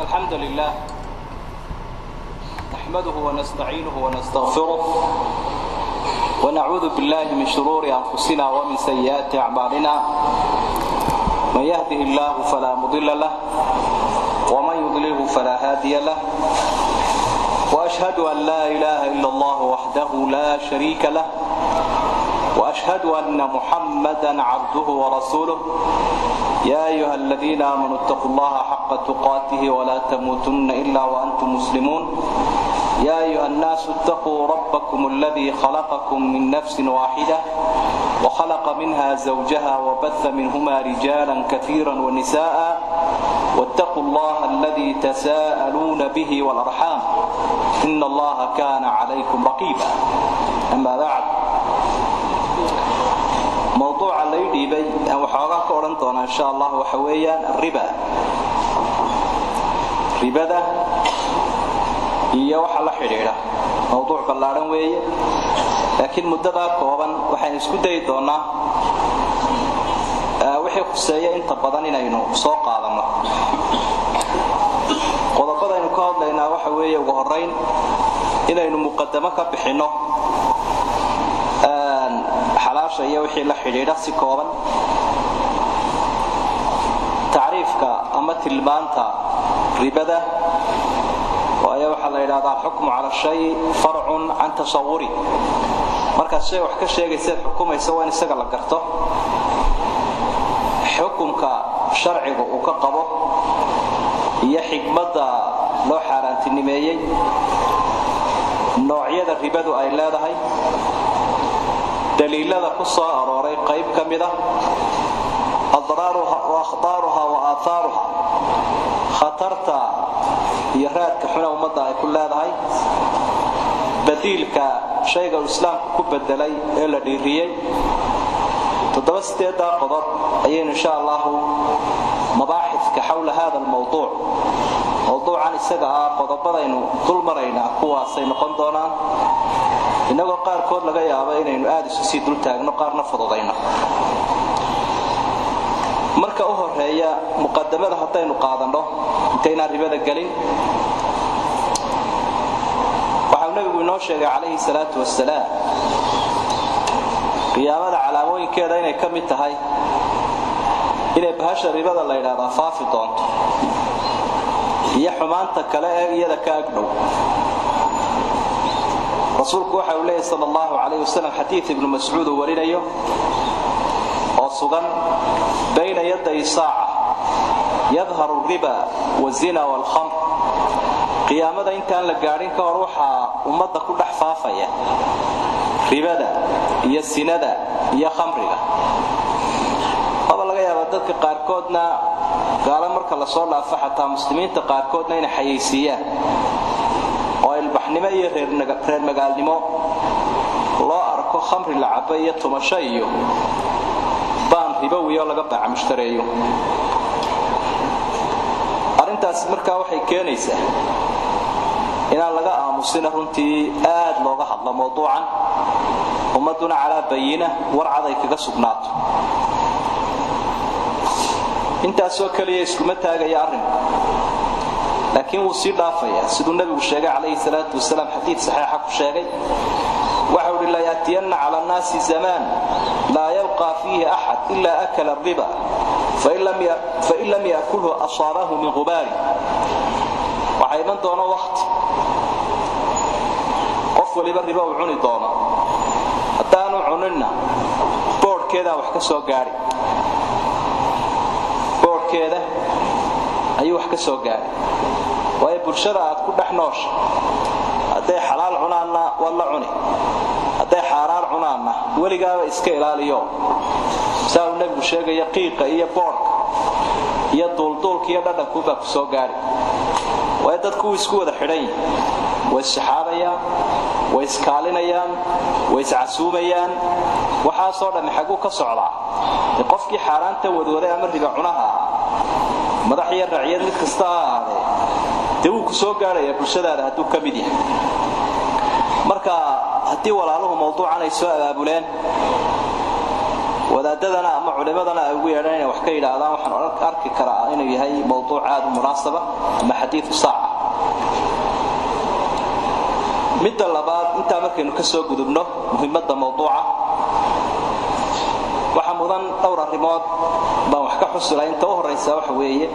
الحمد لله نحمده ونستعينه ونستغفره ونعوذ بالله من شرور أنفسنا ومن سيئات أعمالنا من يهده الله فلا مضل له ومن يضلله فلا هادي له وأشهد أن لا إله إلا الله وحده لا شريك له وأشهد أن محمدا عبده ورسوله يا أيها الذين آمنوا اتقوا الله حق تقاته ولا تموتن إلا وأنتم مسلمون يا أيها الناس اتقوا ربكم الذي خلقكم من نفس واحدة وخلق منها زوجها وبث منهما رجالا كثيرا ونساء واتقوا الله الذي تساءلون به والأرحام إن الله كان عليكم رقيبا أما بعد موضوع الليلي بي وحاقاك أورانتونا إن شاء الله وحويا الربا ربا هي وحا لا خيريره موضوع بلارن ويه لكن مددا كوبان waxaan isku day doonaa wixii xuseeya inta badan inaynu soo qaadano qodobada aynu ka hadlaynaa waxa weeye ugu horeyn inaynu muqaddamo ka bixino xalaasha iyo wixii la xiriira si kooban taariifka ama tilmaanta ribada waxa la yiraahdaa xukmu ala shay far'un an tasawwuri marka shay wax ka sheegaysa xukumaysa waa in isaga la garto xukunka sharciga uu ka qabo iyo xikmadda loo xaaraantinimeeyay noocyada ribadu ay leedahay daliilada ku soo arooray qayb kamida adraaruha wa akhdaruha wa aatharuha khatarta iyo raadka xuna umada ay ku leedahay badiilka shayga islaamku ku bedelay ee la dhiiriyay toddobasteeda qodob ayaynu insha Allah mabaaxithka xawla hada الموضوع موضوعan isaga qodobadaynu dul marayna kuwaas ay noqon doonaan inagoo qaar kood laga yaabo inaynu aad isu sii dul taagno qaarna fududayna marka u horeeya muqaddamada hadaynu qaadano intayna ribada galin waxa nabigu inoo sheegay kaleey salaatu wassalaam qiyaamada calaamooyinkeeda inay ka mid tahay inay bahasha ribada la yiraahdo faafi doonto iyo xumaanta kale ee iyada ka agdhow rasuulku waxa uu leeyahay sallallahu alayhi wasallam xadiis ibn mas'uud warinayo oo sugan bayna yaday saa'a yadhharu riba wa zina wal khamr qiyaamada intaan la gaarin ka hor waxa umada ku dhax faafaya ribada iyo sinada iyo khamriga hada laga yaabo dadka qaar koodna gaala marka la soo dhaafo xataa muslimiinta qaar koodna inay xayeysiiyaan oo ilbaxnimo iyo reer magaalnimo loo arko khamri la cabo iyo tumasho iyo baan ribowiyo laga baaca mushtareeyo arintaas markaa waxay keenaysaa inaan laga aamusina runtii aad looga hadlo mawduucan ummaduna ala bayina warcad ay kaga sugnaato intaasoo kaliya iskuma taagaya arrin laakiin wuu sii dhaafaya siduu nabigu sheegay kaleey salaatu wassalaam xadiis saxiixa ku sheegay waxa uu la yaatiyanna ala naasi zaman la yalqa fihi ahad illa akala riba fa in lam yakulhu asabahu min ghubari waxa iman doona waqti qof waliba riba uu cuni doono hadaanu cunina boorkeeda wax ka soo gaari boorkeeda ayuu wax ka soo gaari way bulshada aad ku dhaxnoosh haday xalaal cunaana wala cuni haday xaraar cunaana waligaaba iska ilaaliyo saa uu nabigu sheegay qiiqa iyo boorka iyo duulduulka iyo dhadhanku ba ku soo gaari way dadku isku wada xidhan way saxaabaya way iskaalinayaan way iscasuumayaan waxa soo dhan xagu ka socda qofkii xaraanta wadwada ama riba cunaha madaxiya raaciyad mid kasta dawuu ku soo gaaraya bulshadaada haduu ka mid yahay marka hadii walaaluhu mawduucan ay soo abaabuleen wadaadadana ama culimadana ay ugu yeedhaan wax ka yiraahdaan waxaan arki karaa inuu yahay mowduuc aad u munaasaba ama xadiis saaca midda labaad inta markaynu ka soo gudubno muhiimadda mowduuca waxa mudan dhowr arrimood baan wax ka xusulay inta u horeysa waxa weeye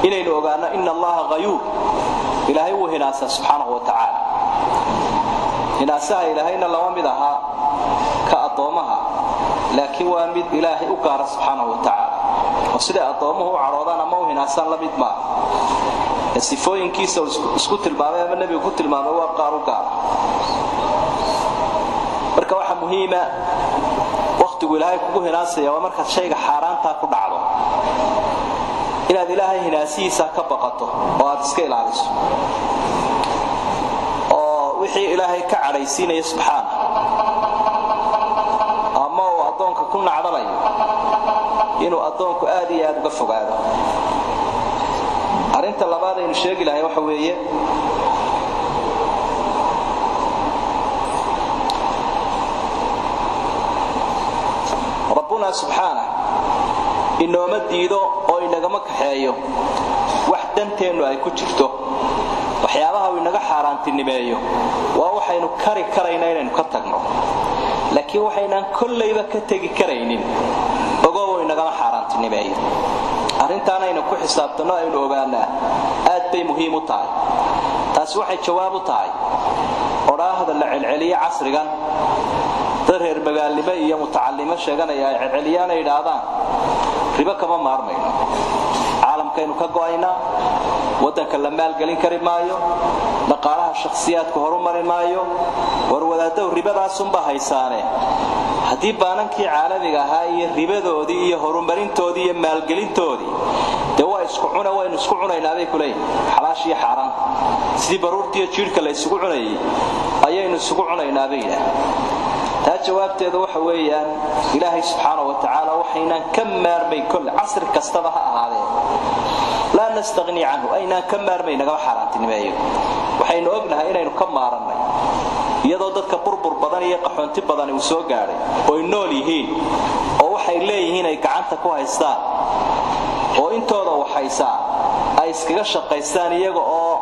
inaynu ogaano in allaha ghayur ilaahay uu hinaasa subhanahu wa ta'ala hinaasaha ilaahayna lama mid aha ka adoomaha laakiin waa mid ilaahay u gaar subhanahu wa ta'ala oo sida adoomuhu u caroodaan ama u hinaasaan la mid ma sifooyinkiisa isku tilmaamay ama nabigu ku tilmaamay waa qaar u gaar marka waxa muhiima waqtigu ilaahay kugu hinaasaya waa marka shayga xaaraanta ku dhacdo inaad ilaahay hinaasiisa ka baqato oo aad iska ilaaliso oo wixii ilaahay ka cadhaysiinaya subxaana ama uu adoonka ku nacdalayo inuu adoonku aad iyo aad uga fogaado arinta labaad aynu sheegi lahayn waxa weeye rabbuna subhanahu inooma diido oo inagama kaxeeyo wax danteenu ay ku jirto waxyaabaha uu inaga xaaraantinimeeyo waa waxaynu kari karayna inaynu ka tagno laakiin waxaynan kullayba ka tagi karaynin ogow inagama xaaraantinimeeyo arrintaana aynu ku xisaabtano aynu ogaanaa aad bay muhiim u tahay taas waxay jawaab u tahay oraahda la celceliyo casrigan reer magaalnimo iyo mutacallimo sheeganaya ay celceliyaan ay yiraahdaan riba kama maarmayno caalamkaynu ka go'ayna wadanka la maalgelin kari maayo dhaqaalaha shakhsiyaadku horumari maayo warwadaadada ribadaas unba haysaane hadii baanankii caalamiga ahaa iyo ribadoodii iyo horumarintoodii iyo maalgelintoodii waa isku cunaynaa bay kuleeyeen xalaash iyo xaraan sidii baruurtii jiirka la isugu cunayay ayaynu isugu cunaynaa bay taa jawaabteedu waxa weeyaan ilaahay subhanahu wa ta'ala waxayna ka maarmay kul asr kastaba ha ahaadee la nastaghni anhu ayna ka maarmay naga xaraantinimeeyo waxaynu ognahay inaynu ka maaranay iyadoo dadka burbur badan iyo qaxoonti badan uu soo gaaray oo nool yihiin oo waxay leeyihiin ay gacanta ku haystaan oo intooda waxaysaa ay iskaga shaqaystaan iyaga oo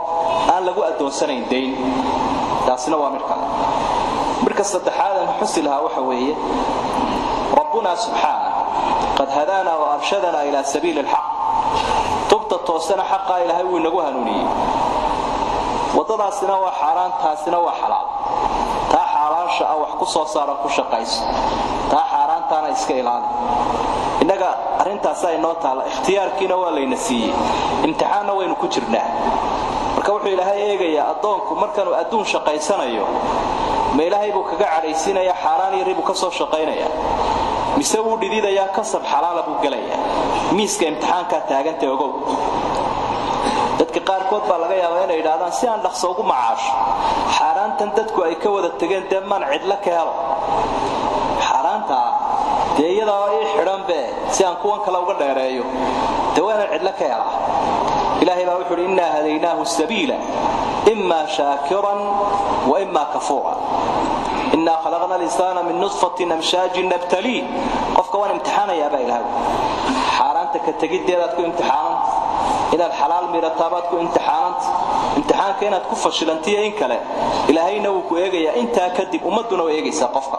aan lagu adoonsanayn deyn taasina waa mid kale marka saddexaad aan xusilaha waxa weeye rabbuna subhanahu qad hadana wa arshadana ila sabil alhaq tubta toosana xaqa ilaahay uu nagu hanuuniyay wadadaasina waa xaraan taasina waa xalaal taa xalaasha wax ku soo saaro ku shaqayso taa xaraantana iska ilaali inaga arintaas ay noo taala ikhtiyaarkiina waa layna siiyay imtixaanna waynu ku jirnaa marka wuxuu ilaahay eegaya adoonku markanuu aduun shaqaysanayo ma ilaahay buu kaga cadhaysiinaya xaraan iyo ribu ka soo shaqaynaya mise uu dhididaya kasab xalaal buu galaya miiska imtixaanka taaganta ogow dadka qaarkood baa laga yaabaa inay yiraahdaan si aan dhaqso ugu macaash xaraantan dadku ay ka wada tageen deeman cidla ka helo xaraanta deeyada ay xiran bee si aan kuwan kale uga dheereeyo deewana cidla ka helo ilaahay baa wuxuu inna hadaynaahu sabiila imma shaakiran wa imma kafura inna khalaqna al-insana min nutfatin amshajin nabtali qofka waan imtixaanaya baa ilaahay xaraanta ka tagideeda ku imtixaanan ila halal miratabaad ku imtixaanka inaad ku fashilantiyo in kale ilaahayna uu ku eegaya inta kadib ummaduna way eegaysaa qofka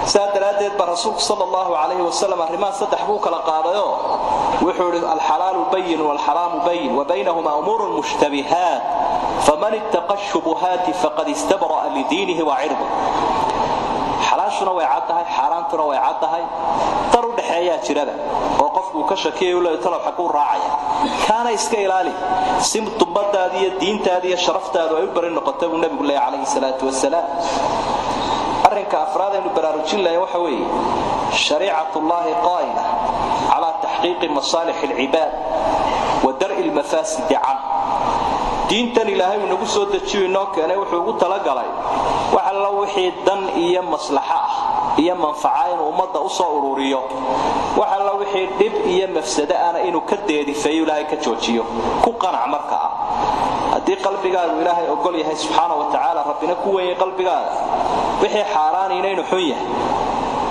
saadaradeed bar rasuulku sallallahu alayhi wa sallam arrimaha saddex buu kala qaadayo wuxuu yiri al-halal bayyin wal haram bayyin wa baynahuma umurun mushtabihat faman ittaqa ash-shubuhat faqad istabra'a li dinihi wa 'irdihi xalaashuna way caddahay xaraantuna way caddahay tar u dhaxeeya jirada oo qofku ka shakiyo la talab xaq u raacaya kaana iska ilaali sim tubadaada iyo diintaada iyo sharaftaada ay u barin noqotay nabiga alayhi salaatu wasalaam arrinka afraad ee baraarujin lahayn waxa weeye shariicatullaahi qaa'ima ala tahqiiq masalih al-ibad wa dar'i al-mafasid 'an diintan ilaahay uu nagu soo dajiyo inoo keenay wuxuu ugu tala galay waxa la wixii dan iyo maslaxa iyo manfacayn ummadda u soo ururiyo waxa la wixii dib iyo mafsada ana inuu ka deedifayo ilaahay ka joojiyo ku qanac markaa haddii qalbigaagu ilaahay ogol yahay subxaanahu wa tacaala rabbina ku weeyay qalbigaaga wixii xaaraan inaynu xun yahay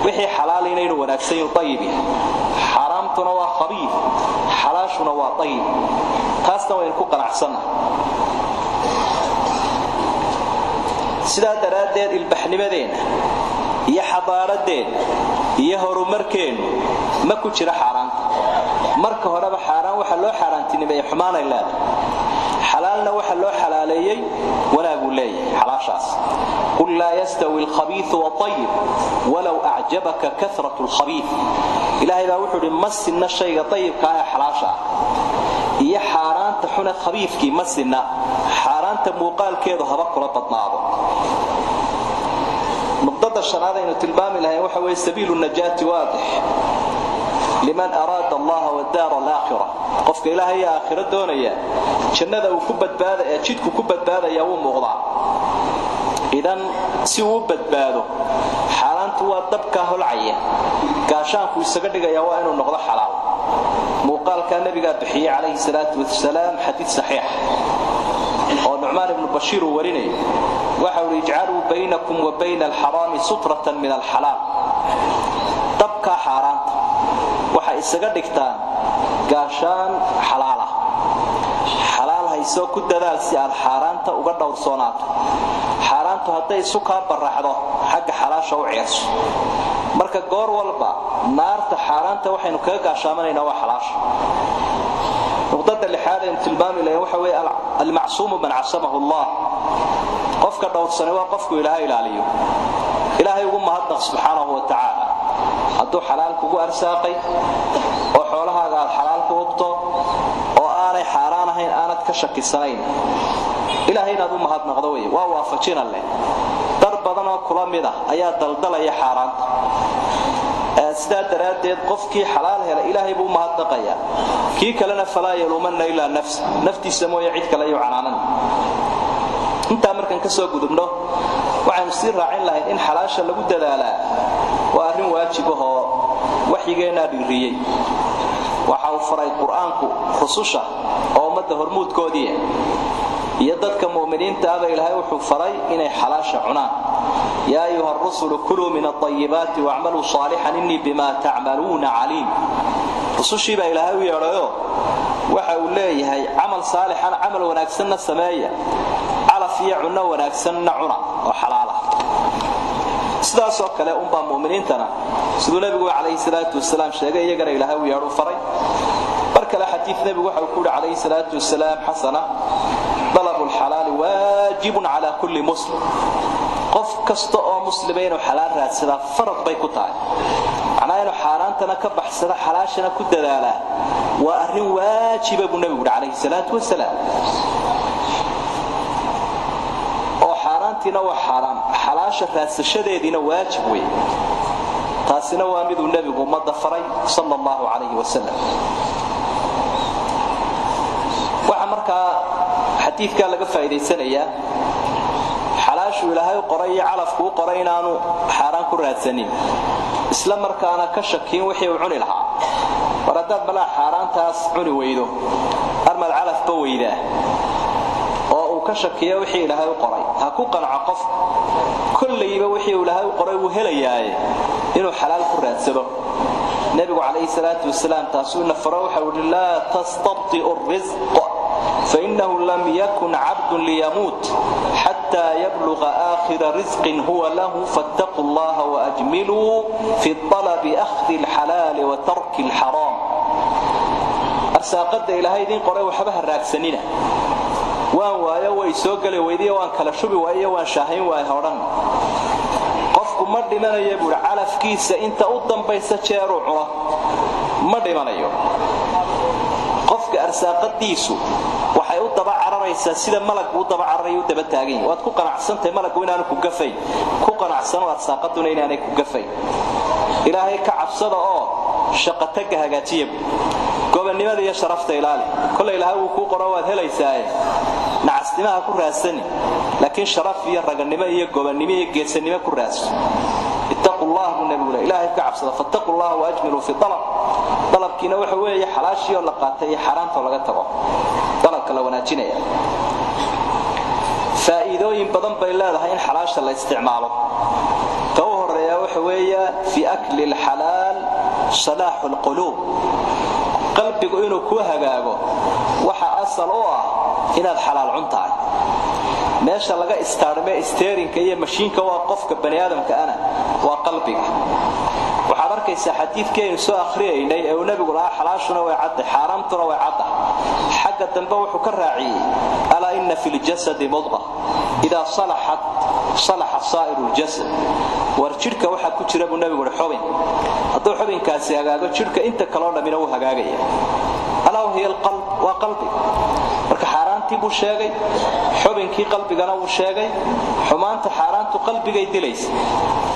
wixii xalaal inaynu wanaagsan iyo tayyib yahay xaraamtuna waa khabiith xalaashuna waa tayyib taasna waynu ku qanacsannahay sidaa daraaddeed ilbaxnimadeena iyo xadaaradeena iyo horumarkeenu ma ku jira xaaraanta marka horeba xaaraan waxa loo xaaraantinimeeyay xumaanay leedahay xalaalna waxa loo xalaaleeyay wanaagu leeyahay xalaashaas qul laa yastawi alkhabiith wat-tayyib walaw a'jabaka kathratu alkhabiith ilaahay baa wuxuu masina shayga tayyibka ah xalaasha iyo xaaraanta xuna khabiithkii masina xaaraanta muuqaalkeedu haba kula badnaado نقطة الشرعية إنه تلبام لها وحوي سبيل النجاة واضح لمن أراد الله والدار الآخرة قفك إلهي يا آخرة دونية شنذا وكبت باذا يشيدك كبت باذا يوم مغضع إذن سيوبت باذا حالان توادبكه العية كاشان كو يسقدق يوائن النغضة حلال وقال كان النبي بحي عليه الصلاة والسلام حديث صحيح ونعمان بن بشير وريني وحاول يجعلوا بينكم وبين الحرام سترة من الحلال تبقى حرام وحا إساقا دكتان قاشان حلالة حلال هيسو كددال سيال حارانتا وقد ورسونات حارانتا هدا يسوكا برحضو حق حلاشا وعيسو marka goor walba naarta xaaraanta waxaynu kaga gaashaamanayna waa xalaash nuqdada lixaad ee tilmaami leeyahay waxa weey al-ma'suum man 'asamahu Allah qofka dhowrsan waa qofku Ilaahay ilaaliyo Ilaahay ugu mahadnaq subhanahu wa ta'ala haduu xalaal kugu arsaaqay oo xoolahaaga aad xalaal ku hubto oo aanay xaaraan ahayn aanad ka shakisanayn Ilaahayna ugu mahadnaqdo way waa waafajin Allah dar badan oo kula mid ah ayaa daldalaya xaaraanta sidaa daraaddeed qofkii xalaal hela Ilaahay buu mahadnaqaya kii kalena falaa yalumanna illa naftiisa mooya cid kale iyo canaanan inta markan ka soo gudubno waxaan sii raacin lahayn in xalaasha lagu dadaalaa waa arrin waajib ah oo waxigeena dhiriyay waxa uu faray quraanku khususha oo umada hormuudkoodii iyo dadka muuminiinta ah Ilaahay wuxuu faray inay xalaasha cunaan يا أيها الرسل كلوا من الطيبات واعملوا صالحا إني بما تعملون عليم رسوشي با إلهي يرأيه وحاول ليه عمل صالحا عمل ونكسن السماية على فيعنا ونكسن عنا وحلالة سيدا سوك لا أمبا مؤمنين تنا سيدو نبي عليه الصلاة والسلام شاقا يقرأ إلهي يرأيه فري برك لا حديث نبي وحاول عليه الصلاة والسلام حسنة طلب الحلال واجب على كل مسلم qof kasta oo muslimiin oo xalaal raadsada farad bay ku tahay macnaheedu xaaraantana ka baxsada xalaashana ku dadaala waa arrin waajib ah nabiga kaleey salaatu wasalaam oo xaaraantina waa xaraam xalaasha raadsashadeedina waajib weey taasina waa mid uu nabigu umada faray sallallahu alayhi wasallam waxa marka xadiidka laga faa'iideysanaya xalaashu Ilaahay qoray calafku qoray inaanu xaraan ku raadsanin isla markaana ka shakiin wixii uu cuni lahaa waradaad bala xaraantaas cuni weydo armal calaf ba weyda oo uu ka shakiyo wixii Ilaahay qoray ha ku qanco qof kulliiba wixii Ilaahay qoray uu helayaa inuu xalaal ku raadsado nabigu kaleey salaatu wasalaam taasuna faro waxa uu la tastabti ar-rizq فإنه لم يكن عبد ليموت حتى يبلغ آخر رزق هو له فاتقوا الله وأجملوا في الطلب أخذ الحلال وترك الحرام أرساقد إلى هيدين قرأي وحبها الراكسنين وان وايا ويسوق لي ويدي وان كلاشوبي وايا وان شاهين وايهوران قفكم مرد من يبول على فكيسة انت قدام بيسا شارع مرد من يبول qofka arsaaqadiisu waxay u daba cararaysaa sida malag uu daba cararay u daba taagay waad ku qanacsantahay malaggu inaanu ku gafay ku qanacsan arsaaqaduna inaanay ku gafay Ilaahay ka cabsada oo shaqataga hagaajiyo gobonimada iyo sharafta ilaali kullu Ilaahay uu ku qoro waad helaysaa nacasnimaha ku raasani laakiin sharaf iyo raganimo iyo gobonimo iyo geesanimo ku raas اتقوا الله النبي إلهي كعبسة فاتقوا الله وأجملوا في الطلب طلب كنا وحوي حلاشي ولا قاتي حرام ولا قتبه طلب كلا وناجينا faa'iidooyin badan bay leedahay in xalaasha la isticmaalo taw horeeya waxa weeyaa fi akli al-halal salahu al-qulub qalbigu inuu ku hagaago waxa asal u ah inaad xalaal cuntaay meesha laga istaarmay steerinka iyo mashiinka waa qofka bani aadamka ana waa qalbiga waxaad arkaysaa xadiidkeenu soo akhriyeynay ee nabigu lahaa xalaashuna way cad xaraamtuna way cad xagga dambe wuxuu ka raaciyay ala inna fil jasad mudghah ida salahat salaha saa'irul jasad war jirka waxa ku jira buu nabigu xubin haduu xubinkaasi hagaago jirka inta kale oo dhamina uu hagaagaya ala hiya alqalb wa qalbi marka xaraantii buu sheegay xubinkii qalbigana uu sheegay xumaanta xaraantu qalbigay dilaysa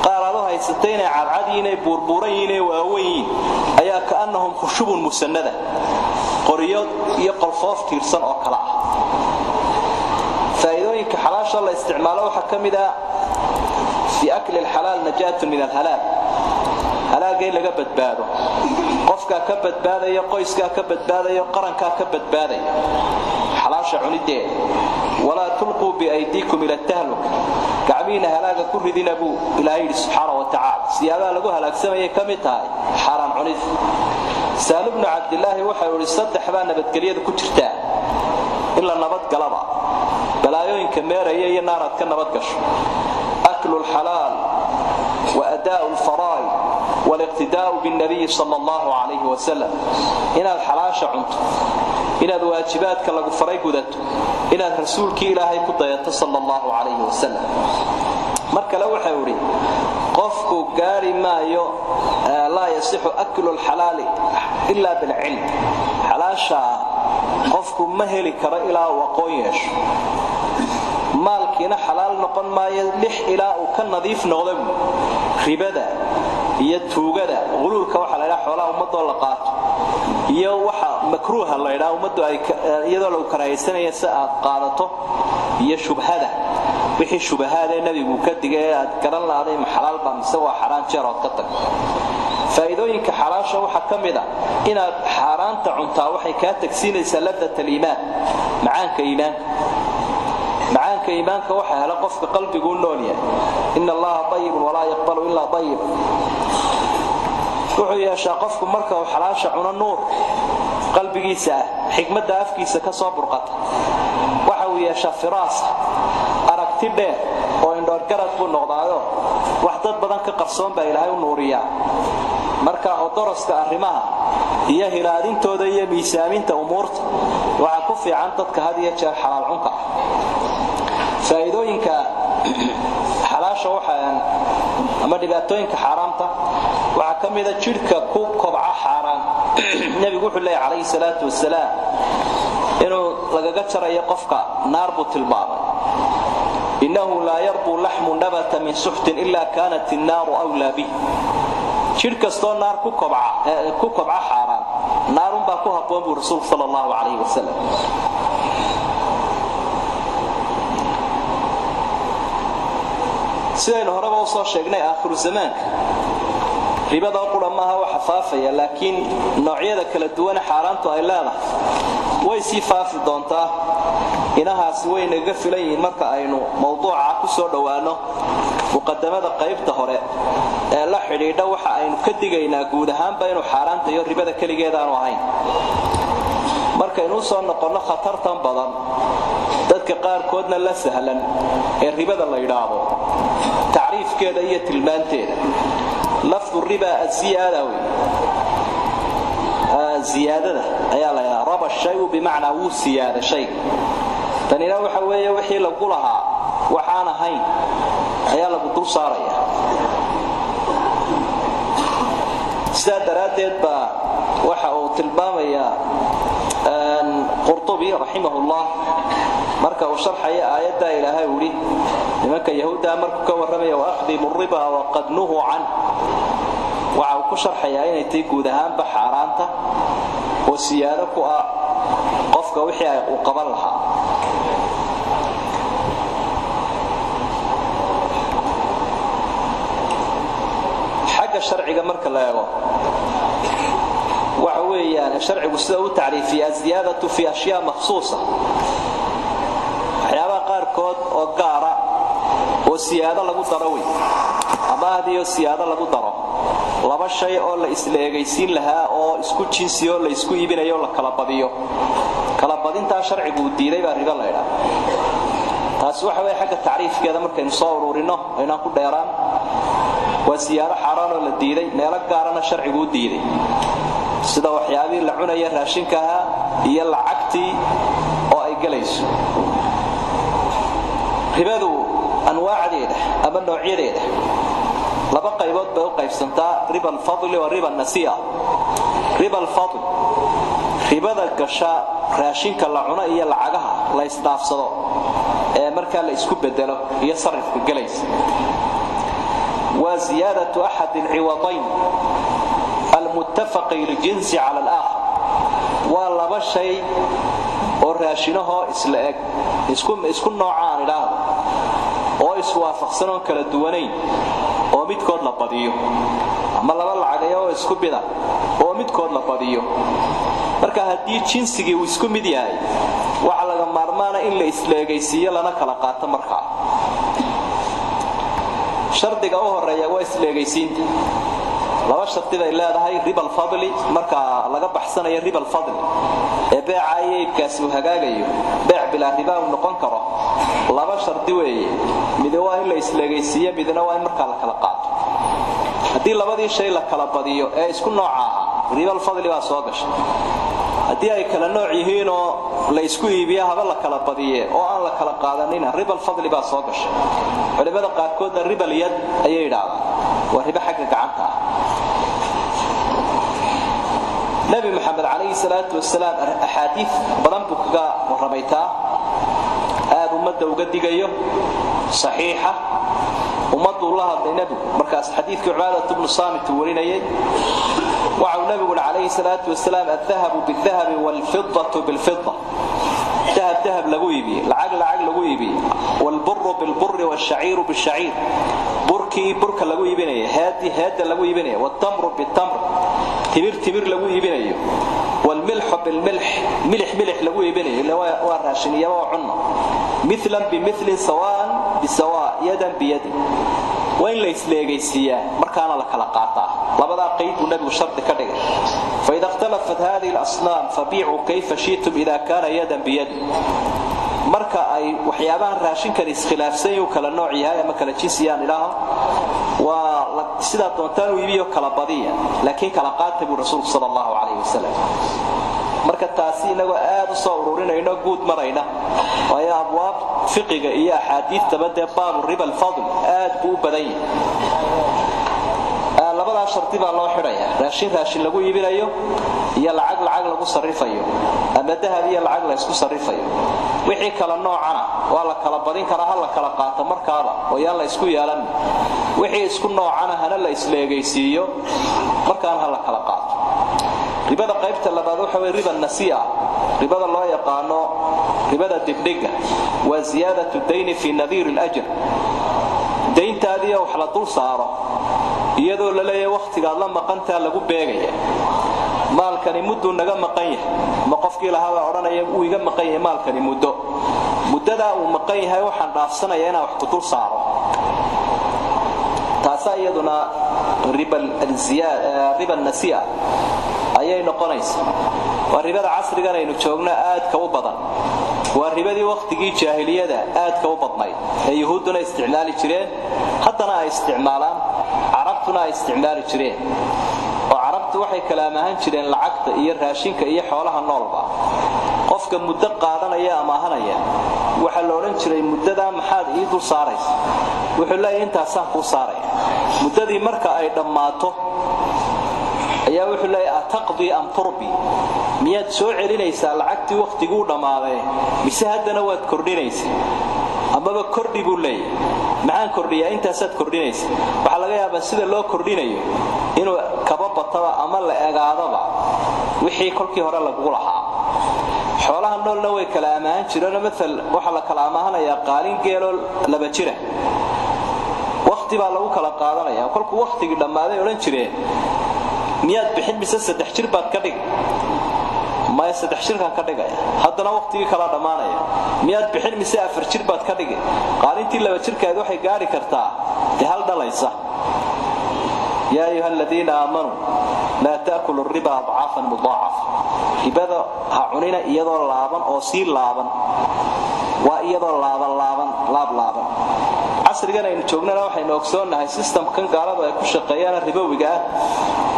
qaarado haysatay inay cadcadiin ay burburayeen ee waaweyn ayaa ka annahum khushubun musannada qoriyo iyo qolfoof tiirsan oo kala ah faa'iidooyinka xalaasha la isticmaalo waxa kamida fi akli al-halal najatun min al-halal halaagay laga badbaado qofka ka badbaadaya qoyska ka badbaadaya qaranka ka badbaadaya xalaasha cunidee wala tulqu bi aydikum ila at-tahluk gacmiina halaaga ku ridina buu ilaahay subhanahu wa ta'ala siyaada lagu halaagsamay kamid tahay xaraan cunid Salim ibn Abdullah waxa uu saddex baa nabadgeliyada ku jirta illa nabad galaba balaayooyinka meeraya iyo naarad ka nabad gasho aklu al-halal wa adaa al-faraid والاقتداء بالنبي صلى الله عليه وسلم إن الحلاش عنت إن الواجبات كلا فري قدت إن الرسول كي إلهي قد صلى الله عليه وسلم مرك لو حوري قفك قاري ما لا يصح أكل الحلال إلا بالعلم حلاشا قفك مهلي كرا إلى وقويش مالكينا حلال نقن ما يلح إلى وكان نظيف نغضب ربدا iyo tuugada qululka waxa la ilaa xoolaha umada la qaato iyo waxa makruuha la ilaa umadu ay iyadoo lagu karaysanaya si aad qaadato iyo shubhada wixii shubahada nabigu ka digay aad garan laaday xalaal ba mise waa xaraan jeerood ka tag faa'iidooyinka xalaasha waxa kamida inaad xaraanta cuntaa waxay ka tagsiinaysaa ladada iimaan macaanka iimaanka waxa hela qofka qalbigu nool yahay inna allaha tayyibun wala yaqbalu illa tayyib wuxuu yeeshaa qofku marka uu xalaasha cuno nuur qalbigiisa xikmada afkiisa ka soo burqata waxa uu yeeshaa firaas aragti dheer oo indhoor garad ku noqdaado wax dad badan ka qarsoon baa ilaahay u nuuriya marka oo daraska arrimaha iyo hilaadintooda iyo miisaaminta umuurta waxa ku fiican dadka had iyo jeer xalaal cunka faa'iidooyinka xalaasha waxaan ama dhibaatooyinka xaraamta waxa kamida jirka ku kobca xaraan nabigu wuxuu leeyahay kaleey salaatu wassalaam inuu lagaga jarayo qofka naar buu tilmaamay innahu la yarbu lahmu nabata min suhtin illa kanat an-nar awla bi jirkasto naar ku kobca xaraan naarun baa ku haboon buu rasuul sallallahu alayhi wasallam sidaynu horeba u soo sheegnay aakhiru zamaanka ribada quramaha waxa faafaya laakiin noocyada kala duwan xaaraantu ay leedahay way si faafi doontaa inahaas way naga filayeen marka aynu mowduuca ku soo dhawaano muqaddamada qaybta hore ee la xiriidha waxa aynu ka digaynaa guud ahaanba inuu xaaraanta iyo ribada kaligeed aanu ahayn markaynu soo noqono khatartan badan dadka qaar koodna la sahlan ee ribada la yiraahdo taariifkeeda iyo tilmaanteeda lafdu riba az-ziyada ziyadada ayaa la yiraahdaa raba shay'u bimaana wu ziyada shay tanina waxa weeye wixii lagu lahaa waxaan ahayn ayaa lagu dul saaraya sadaradeed ba waxa uu tilmaamaya Qurtubi rahimahullah marka uu sharxay aayada Ilaahay wuri nimanka yahuuda markuu ka waramay oo aqdimu riba wa qadnuhu an waxa uu ku sharxay inay tay guud ahaan ba xaraanta oo siyaado ku ah qofka wixii ay u qaban lahaa xagga sharciga marka la eego وحويان الشرع والسلام تعريفي الزيادة في أشياء مخصوصة qaarkood oo gaara oo siyaado lagu daro way amaadiyo siyaado lagu daro laba shay oo la isleegaysiin lahaa oo isku jinsiyo la isku iibinayo la kala badiyo kala badinta sharcigu diiday baa riba leeyahay taas waxa way xagga taariifkeeda markaynu soo ururino ayna ku dheeraan waa siyaado xaraan oo la diiday meel gaarana sharcigu diiday sida waxyaabihii la cunaya raashinka iyo lacagtii oo ay galayso ribadu anwaacdeeda ama noocyadeeda laba qaybood bay u qaybsantaa riba al-fadl iyo riba an-nasi'a riba al-fadl ribada gasha raashinka la cuno iyo lacagaha la isdaafsado ee marka la isku bedelo iyo sarifka galaysa wa ziyadatu ahad al-iwadayn المتفق للجنس على الآخر ولا شيء oo raashinaho isla eg isku noocaan ilaado oo iswaafaqsan oo kala duwanayn oo midkood la badiyo ama laba lacag oo isku bida oo midkood la badiyo marka hadii jinsigii uu isku mid yahay waxa laga maarmaana in la isleegaysiiyo lana kala qaato marka shardiga oo horeeya waa isleegaysiinta laba sharti bay leedahay riba al-fadli marka laga baxsanayo riba al-fadli ee beecaayibkaas uu hagaagayo beec bila riba uu noqon karo laba sharti weeye mid waa in la isleegaysiiyo midna waa in marka la kala qaato hadii labadii shay la kala badiyo ee isku nooca riba al-fadli waa soo gashay hadii ay kala nooc yihiin oo la isku iibiyo haba la kala badiyo oo aan la kala qaadanin riba al-fadli baa soo gashay culimada qaarkood riba al-yad ayay yiraahdaan waa riba xagga gacanta نبي محمد عليه الصلاة والسلام أحاديث بلنبكا ورميتا هذا أمده وقدقيه صحيحة أمده الله النبي مركز حديث عبادة بن الصامت ورينيه وعن النبي عليه الصلاة والسلام الذهب بالذهب والفضة بالفضة ذهب لغويبي العقل لغويبي والبر بالبر والشعير بالشعير برك لغويبينيه هادي لغويبينيه والتمر بالتمر تمر لغويبينيه والملح بالملح ملح لغويبينيه اللي هو راشنيه وعنا مثلا بمثل سواء بسواء يدا بيد وين ليس ليغيسيا markaana la kala qaata labada qeyd uu nabigu shart ka dhigay فاذا اختلفت هذه الاصنام فبيعوا كيف شئتم اذا كان يدا بيد marka ay waxyaabahan raashinka iskhilaafsan iyo kala nooc yahay ama kala jinsiyaan ilaaha waa sida doontaan uu iibiyo kala badiya laakiin kala qaatay buu rasuulku sallallahu alayhi wasallam marka taasi inagu aad u soo ururinayno guud marayna waa abwaab fiqiga iyo ahadiith tabada baab riba al-fadl aad buu badan labada sharti baa loo xidhaya raashin lagu iibinayo iyo lacag lagu sarifayo ama dahab iyo lacag la isku sarifayo wixii kala noocana waa la kala badin karaa hal la kala qaato markaaba oo yaa la isku yeelan wixii isku noocana hana la isleegaysiiyo markaan hal la kala qaato ribada qaybta labaad waxa way riba an-nasi'a ribada loo yaqaano ribada dibdhiga wa ziyadatu dayn fi nadhir al-ajr dayntaadii wax la dul saaro iyadoo la leeyahay waqtiga la maqanta lagu beegaya maalkani muddo naga maqan yahay ma qofkii lahaa oranaya uu iga maqan yahay maalkani muddada uu maqan yahay waxaan dhaafsanaya inaan wax ku dul saaro taas iyaduna riba an-nasi'a ayay noqonaysaa waa ribada casrigan aynu joogno aad ka u badan waa ribadii waqtigii jaahiliyada aad ka u badnay ee yahuuduna isticmaali jireen haddana ay isticmaalaan carabtuna ay isticmaali jireen oo carabtu waxay kalaamahan jireen lacagta iyo raashinka iyo xoolaha noolba qofka muddo qaadanaya ama ahanaya waxa la oran jiray muddada maxaad ii dul saaraysaa wuxuu leeyahay intaasaan ku saaray muddadii marka ay dhammaato ayaa wuxuu leeyahay taqdi am turbi miyaad soo celinaysaa lacagtii waqtigu dhamaaday mise haddana waad kordhinaysaa amaba kordhi buu leeyahay maxaan kordhiyaa intaasaad kordhinaysaa waxa laga yaabaa sida loo kordhinayo inuu kaba bataba ama la eegaadaba wixii kolkii hore lagu lahaa xoolaha noolna way kala amaahan jireen midal waxa la kala amaahanayaa qaalin geelo laba jira waqti baa lagu kala qaadanaya kolku waqtigii dhamaaday oran jireen miyaad bixin mise 3 jir baad ka dhig ما يصدح شركة كدقة هذا وقتي كلا دمانية مياد بحين مساء فرشير بات كدقة قال أنت اللي بشركة هذا حي قاري كرتا تهال دليسة يا أيها الذين آمنوا لا تأكلوا الربا أضعافا مضاعفة إبدا هعنينا إيضا لابن أو سير لابن وإيضا لابن casrigan aynu joognana waxaynu ogsoonahay systemkan gaalada ay ku shaqeeyaan ribowiga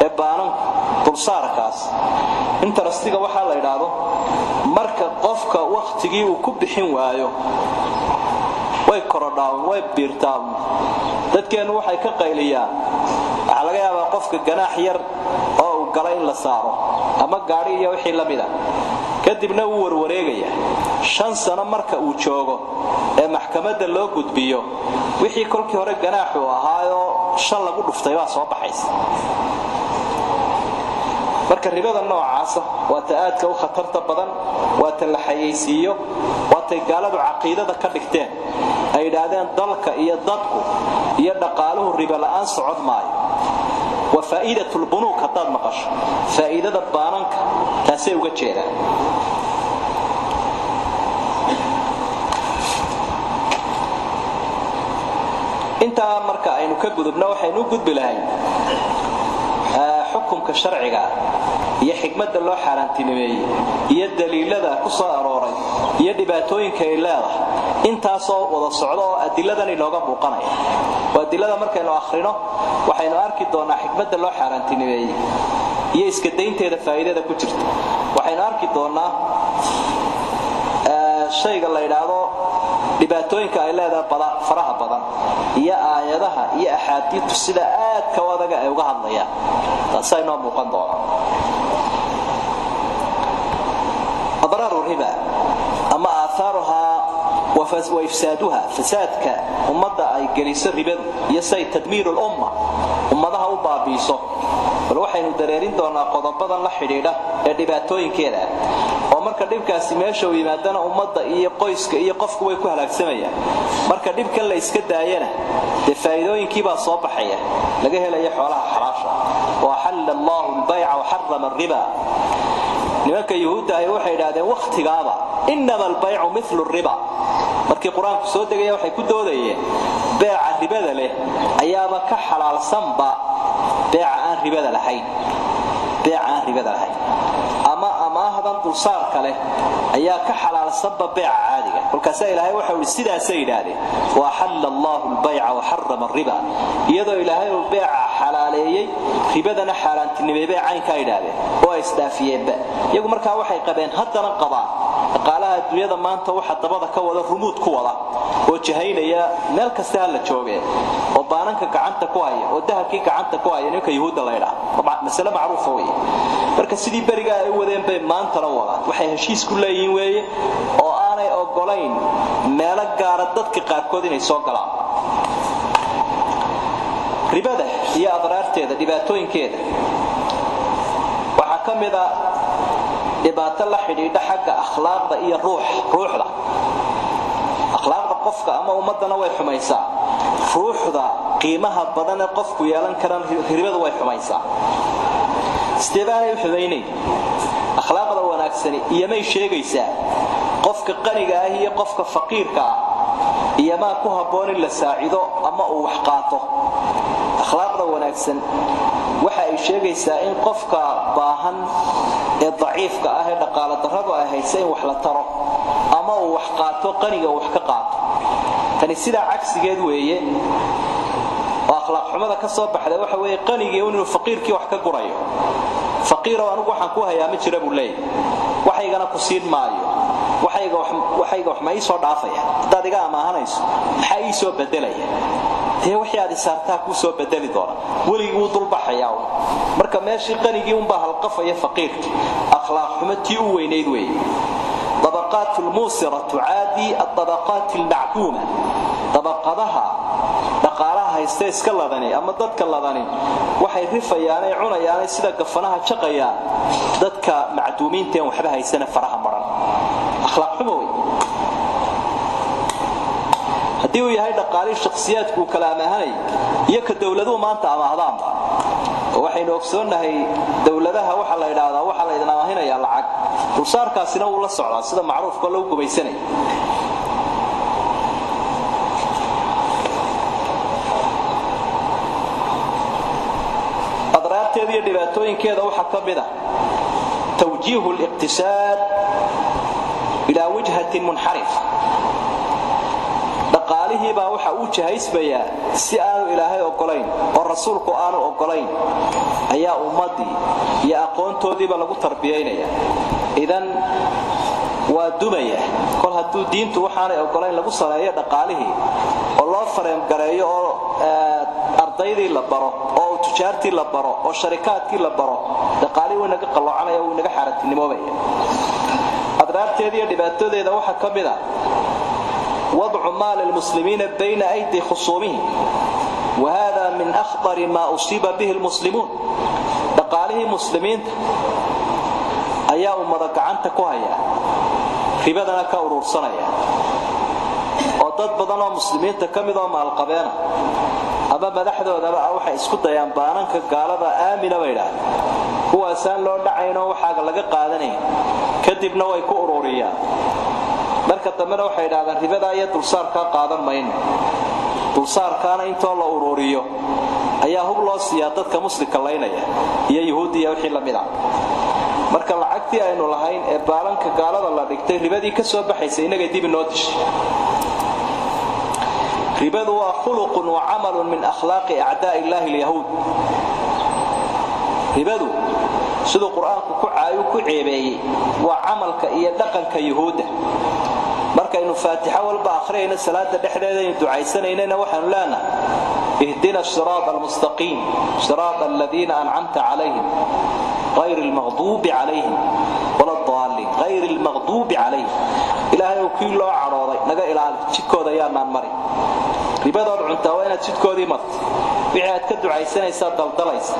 ee baanan dulsaarkaas interestiga waxa la yiraahdo marka qofka waqtigii uu ku bixin waayo way korodhaan way biirtaan dadkeenu waxay ka qayliyaan waxa laga yaabaa qofka ganaax yar oo uu galay in la saaro ama gaari iyo wixii la mid ah kadibna uu warwareegaya 5 sano marka uu joogo ee maxkamadda loo gudbiyo wixii kolkii hore ganaaxu ahaayo 5 lagu dhuftay baa soo baxaysa marka ribada noocaas waa taadka u khatarta badan waa la xayeysiyo waa gaaladu aqeedada ka dhigteen ay yiraahdeen dalka iyo dadku iyo dhaqaaluhu riba la'aan socod maayo وفائدة البنوك هذا مقاش فائدة البانك تاسي uga jeeda inta marka aynu ka gudubna waxaynu gudbilahay xukunka sharciga iyo xikmadda loo xaaraantinimay iyo daliilada ku soo arooray iyo dhibaatooyinka ay leedahay intaas oo wada socdo oo adiladan inooga muuqanaya waa adilada markaynu akhrino waxaynu arki doonaa xikmadda loo xaaraantinimay iyo iska deynteeda faa'iidada ku jirta waxaynu arki doonaa shayga la yiraahdo dhibaatooyinka ay leedahay faraha badan iyo aayadaha iyo axaadiistu sida aad ka wadaga ay uga hadlayaan taasayna muuqan doona أضرار الربا أما آثارها وإفسادها فسادك أمضى أي جريس الربا يساي تدمير الأمة أمضها وبابيسو والوحي ندريرين دونا قضبضا لحريرة الرباتوين كذا ومركا ديبكا سميشة ويمادنا أمضى إيه قويسك إيه قفك ويكوها لك سمية مركا ديبكا اللي يسكد داينا دفايدوين كيبا صوبحية لقيها لأي حولها حراشة وحل الله البيع وحرم الربا nimanka yahuuda ay waxay yiraahdeen waqtigaaba inama albay'u mithlu ar-riba markii quraanku soo degay waxay ku doodayeen bay'a ribada leh ayaaba ka xalaalsan ba bay'a ribada lahayn ama amaahdan dulsaar kale ayaa ka xalaalsan ba bay'a caadiga kolkaas ilaahay waxa uu sidaas yiraahdeen wa halallahu al-bay'a wa harrama ar-riba iyadoo ilaahay uu bay'a xalaaleeyay ribadana xaaraantinimay bay'aanka yiraahdeen oo isdaafiyeen iyagu markaa waxay qabeen haddana qabaan dhaqaalaha adduunyada maanta waxa dabada ka wada rumuud ku wada oo jahaynaya meel kasta la joogay oo baananka gacanta ku haya oo dahabkii gacanta ku haya ninka yahuuda la yiraahdo mas'ala macruuf weeye marka sidii bariga ay wadeen bay maanta la wada waxay heshiis ku leeyihiin weeye oo aanay ogolayn meel gaar ah dadka qaarkood inay soo galaan ribada iyo adraarteeda dhibaatooyinkeeda waxa kamida dhibaato la xidhiidha xagga akhlaaqda iyo ruuxda akhlaaqda qofka ama ummadana way xumaysaa ruuxda qiimaha badan ee qofku yeelan karaan ribada way xumaysaa istibaanay xumaynay akhlaaqda wanaagsan iyo may sheegaysaa qofka qaniga ah iyo qofka faqiirka ah iyo ma ku haboon in la saacido ama uu wax qaato akhlaaqda wanaagsan waxa ay sheegaysaa in qofka baahan ee daciifka ah ee dhaqaale darrada ay haysan wax la taro ama uu wax qaato qaniga wax ka qaato tani sida cagsigeed weeye oo akhlaaq xumada ka soo baxday waxa weeye qaniga inuu faqiirkii wax ka gurayo faqiiro anigu waxaan ku hayaa ma jira buu leeyahay waxaygana ku siin maayo waxayga wax ma ii soo dhaafaya dad iga amaahanayso maxaa ii soo bedelaya wixii aad saartaa ku soo bedeli doona waligu uu dulbaxaya marka meeshii qanigii un baa halqafaya faqiirki akhlaaq xumatii u weyneyd weey طبقات الموسرة تعادي الطبقات المعدومة طبقاتها dhaqaalaha haysta iska ladani ama dadka ladani waxay rifayaan ay cunayaan sida gafanaha shaqayaan dadka macduumiinta ee waxba haysana faraha maran akhlaaq xumo hadii uu yahay dhaqaalihi shakhsiyaadku kala amaanay iyo ka dawladuhu maanta amaahdaan waxaynu ogsoonnahay dawladaha waxa la yiraahdaa waxa la idin amaahinaya lacag dulsaarkaasina uu la socdaa sida macruufka loo gubaysanay adraabteeda iyo dhibaatooyinkeeda waxa ka mid ah توجيه الاقتصاد إلى وجهة منحرفة dhaqaalihi baa waxa uu jahaysbaya si aanu ilaahay ogolayn oo rasuulku aanu ogolayn ayaa ummadii iyo aqoontoodiiba lagu tarbiyeynaya idan waa dumaya kol haduu diintu waxaanay ogolayn lagu sameeyo dhaqaalihi oo loo fareem gareeyo oo ardaydii la baro oo tujaartii la baro oo sharikaadkii la baro dhaqaalihi uu naga qaloocanaya uu naga xaratinimoobaya adraabteedii iyo dhibaatoodeeda waxa ka mid ah وضع مال المسلمين بين أيدي خصومهم وهذا من أخطر ما أصيب به المسلمون دقاله مسلمين أيام مدقعان تكوهيا في بدنا كأورور صنايا وضد بدنا مسلمين تكمدوا مع القبانة أما مدحده ودبا أوحى اسكت ينبانا كقالبا آمنا ويلا هو أسان لو دعينه وحاق لقى قادني كدبنا ويكو أوروريا marka damana waxay yiraahdaan ribada iyo dulsaarka qaadan mayno dulsaarkaana inta la ururiyo ayaa hub loo siiyaa dadka muslimka leeynaya iyo yahuudiya wixii la mid ah marka lacagtii aynu lahayn ee baalanka gaalada la dhigtay ribadii ka soo baxaysay inaga dib inoo dishay ribadu waa khuluqun wa amalun min akhlaaqi a'daa'i illaahi al-yahuud ribadu sidoo quraanku ku caayo ku ceebeeyay waa amalka iyo dhaqanka yahuuda markaynu faatiha walba akhriyayna salaada dhexdeeda in ducaysanayna waxaan leenahay ihdina as-siraatal mustaqim siraatal ladiina an'amta alayhim ghayril maghdubi alayhim waladdallin ghayril maghdubi alayhim ilaahay oo kii loo carooday naga ilaali jidkooda yaanaan marin ribada cuntaa waa inaad jidkoodii marto wixii aad ka ducaysanaysaa daldalaysa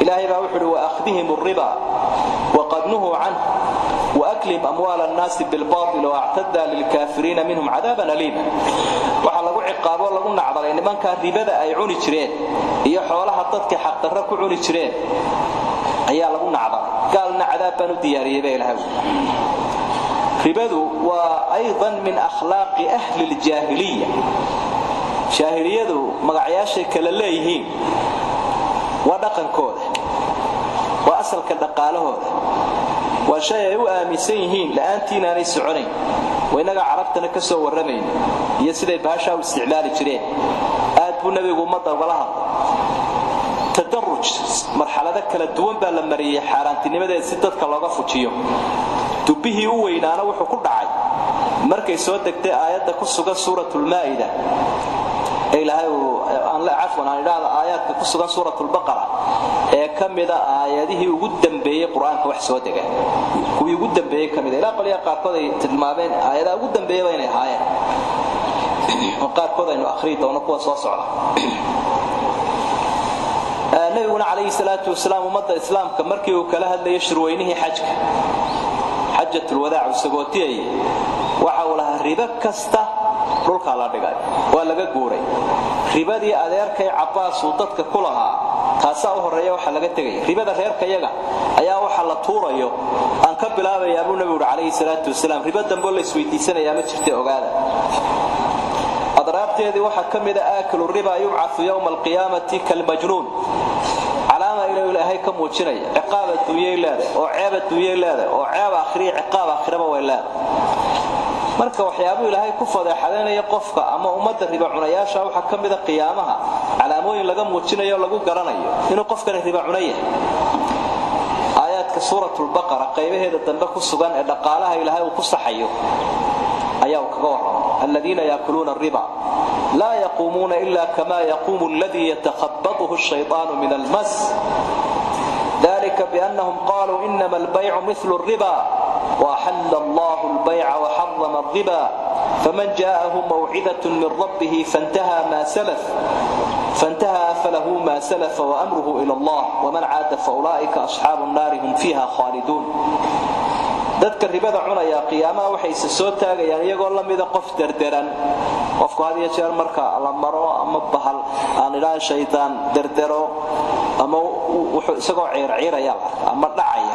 إلهي بأوحد وأخذهم الربا وقد نهوا عنه وأكلهم أموال الناس بالباطل واعتدى للكافرين منهم عذابا أليما وحلقوا عقابوا لقوا نعضل إن من كان ربا أيعوني ترين هي حولها الضدك حق الركو عوني ترين أيها لقوا نعضل قالنا عذابا ندياري بي الهوي ربا وأيضا من أخلاق أهل الجاهلية شاهلية مقعياشي كالليهين ودقنكوده واصلك دقالهوده وشيء u aaminsan yihiin laantiina ay soconayn waynaga carabtana ka soo warameyn iyo siday baasha u isticmaali jireen aad buu nabigu umada walaha tadarruj marxalada kala duwan baa la mariyay xaaraantinimada si dadka looga fujiyo dubihii u weynaana wuxuu ku dhacay markay soo degtay aayada ku sugan suuratul maa'ida إلهي أن لا عفوا عن آيات كسرة سورة البقرة كمدا آياته وجودن بيه قرآن كوحسوا دجا كوي وجودن بيه كمدا لا قل يا قارقود تدمابين آيات وجودن بيه وين هاي وقارقود إنه آخرين ونقوى صاصعة نبينا عليه الصلاة والسلام ومضى الإسلام كمركي وكلها اللي يشروينه حجة الوداع والسقوطية وحولها الربا كسته dhulka la dhigay waa laga guuray ribadii adeerkay Cabbaas uu dadka ku lahaa taas oo horeeyo waxa laga tagay ribada reerkayaga ayaa waxa la tuurayo aan ka bilaabay Abu Nabi Alayhi Salaatu Wasalaam ribada dambe la isweydiisanaya ma jirtay ogaada adraabteedii waxa kamid ah aaklu riba yub'athu yawm al-qiyamati kal majnun علامة إلى إلهي كم وجنية عقابة دوية لاذة أو عابة دوية لاذة أو عابة آخرية عقابة آخرة ولا marka waxyaabo ilaahay ku fadeexadeynaya qofka ama umada riba cunayaasha waxa kamida qiyaamaha calaamooyin laga muujinayo lagu garanayo inuu qofkan riba cunaya aayadka suuratul baqara qaybaheeda dambe ku sugan ee dhaqaalaha ilaahay uu ku saxayo ayaa kaga waran alladina yaakuluna riba la yaqumuna illa kama yaqumu alladhi yatakhabbathu ash-shaytanu min al-mas ذلك بأنهم قالوا إنما البيع مثل الربا وأحل الله البيع وحرم الربا فمن جاءه موعظة من ربه فانتهى فله ما سلف وأمره إلى الله ومن عاد فأولئك أصحاب النار هم فيها خالدون dadka ribada cunaya qiyaamaha waxay soo taagayaan iyagoo la mid ah qof derderan qofku had iyo jeer marka la maro ama bahal aan ilaa shaytaan derdero ama wuxuu isagoo ciirciiraya ama dhacaya